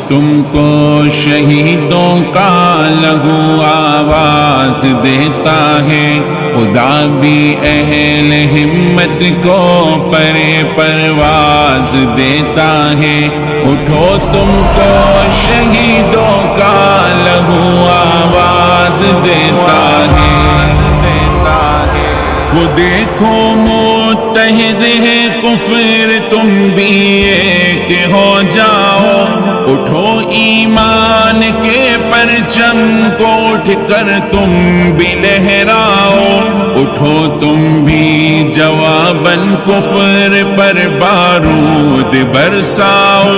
تم کو شہیدوں کا لہو آواز دیتا ہے، خدا بھی اہل ہمت کو پرے پرواز دیتا ہے۔ اٹھو تم کو شہیدوں کا لہو آواز دیتا ہے۔ وہ دیکھو متحد ہے کفر، تم بھی ایک ہو جاؤ، اٹھو ایمان کے پرچم کو اٹھ کر تم بھی لہراؤ، اٹھو تم بھی جواباً کفر پر بارود برساؤ،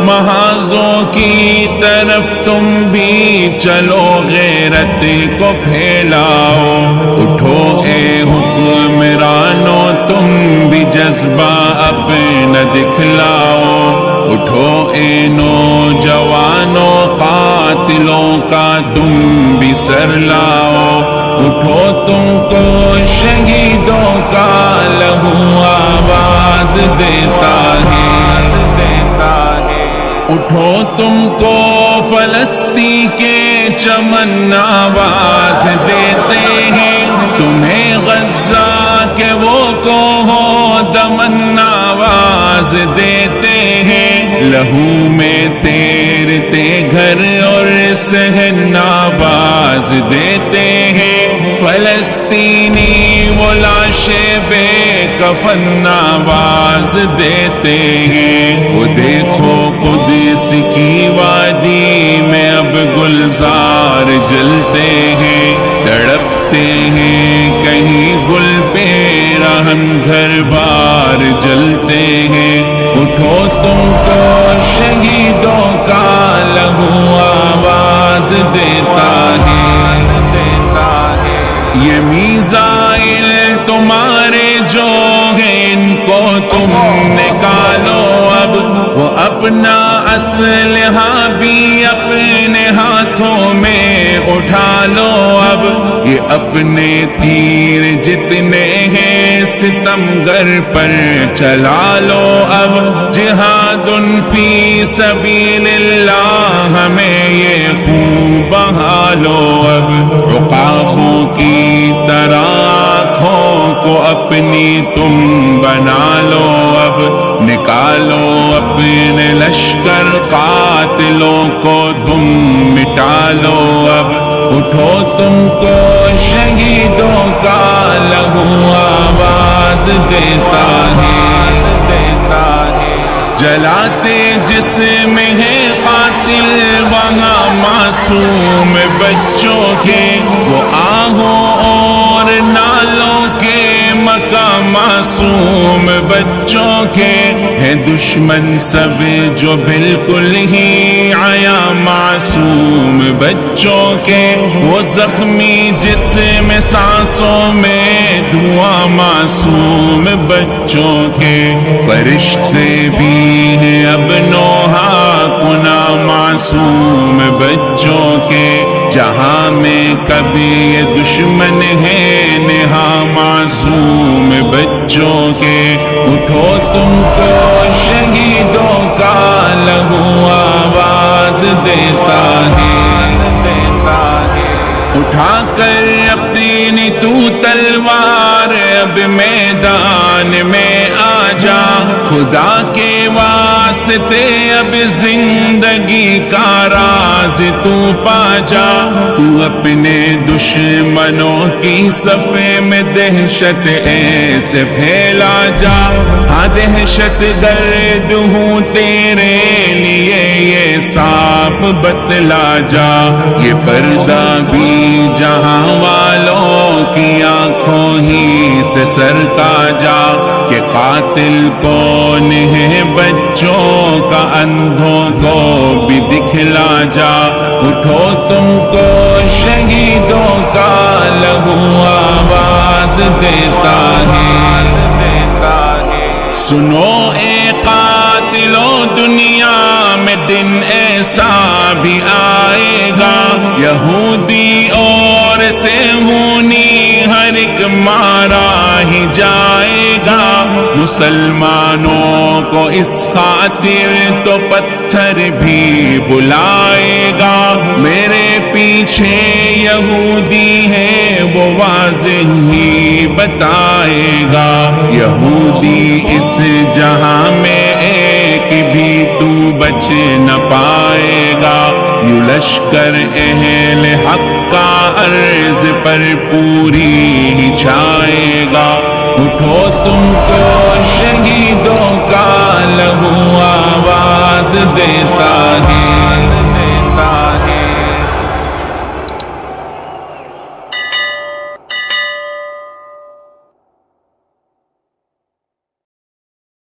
محاذوں کی طرف تم بھی چلو غیرت کو پھیلاؤ، اٹھو اے حکمرانو تم بھی جذبہ اپنا دکھلاؤ، اٹھو اے نوجوانوں قاتلوں کا تم بھی سر لاؤ، اٹھو تم کو شہیدوں کا لہو آواز دیتا ہے۔ اٹھو تم کو فلسطین کے چمن آواز دیتے ہیں، تمہیں غزہ کے وہ کوہ دمن آواز دیتے ہیں، لہو میں تیرتے گھر اور صحن آواز دیتے ہیں، فلسطینی وہ لاشیں بے کفن آواز دیتے ہیں۔ وہ دیکھو قدس کی وادی میں اب گلزار جلتے ہیں، تڑپتے ہیں کہیں گل پہ رہن گھر بار جلتے ہیں، اٹھو تم کو شہیدوں کا لہو آواز دیتا ہے۔ یہ میزائل تمہارے جو ہیں ان کو تم نکالو اب، وہ اپنا اسلحہ بھی اپنے ہاتھوں میں اٹھا لو اب، یہ اپنے تیر جتنے ہیں ستمگر پر چلا لو اب، جہاد فی سبیل اللہ ہمیں یہ خون بہا لو اب، عقابوں کی طرح آنکھوں کو اپنی تم بنا لو اب، نکالو اپنے لشکر قاتلوں کو تم مٹا لو اب، اٹھو تم کو شہیدوں کا لہو آواز دیتا ہے۔ جلاتے جسم ہے قاتل وہاں معصوم بچوں کے، وہ آہوں اور نالوں کے مقام معصوم بچوں کے، ہیں دشمن سب جو بالکل ہی آیا معصوم بچوں کے، وہ زخمی جسم سانسوں میں دھواں معصوم بچوں کے، فرشتے بھی ہیں اب نوحہ کنا معصوم بچوں کے، جہاں میں کبھی یہ دشمن ہے نہاں معصوم بچوں کے، اٹھو تم کو شہیدوں کا لہو آواز دیتا ہے۔ اٹھا کر اپنی تو تلوار اب میدان میں آ جا، خدا کے واسطے اب زندگی کا راز تو پا جا، تو اپنے دشمنوں کی صفے میں دہشت ایسے پھیلا جا، ہاں دہشت گرد ہوں تیرے لیے یہ صاف بتلا جا، یہ پردہ بھی جہاں والوں کی آنکھوں ہی سے سرتا جا، کہ قاتل کون ہے بچوں کا اندھوں کو بھی دکھلا جا، اٹھو تم کو شہیدوں کا لہو آواز دیتا ہے۔ سنو اے قاتلوں دنیا میں دن ایسا بھی آئے گا، یہودی اور صہیونی ہر ایک مارا ہی جائے گا، مسلمانوں کو اس خاطر تو پتھر بھی بلائے گا، میرے پیچھے یہودی ہے وہ واضح ہی بتائے گا، یہودی اس جہاں میں ایک بھی تو بچ نہ پائے گا، یوں لشکر اہل حق کا عرض پر پوری ہی چھائے گا، اٹھو تم کو شہیدوں کا لہو آواز دیتا ہے،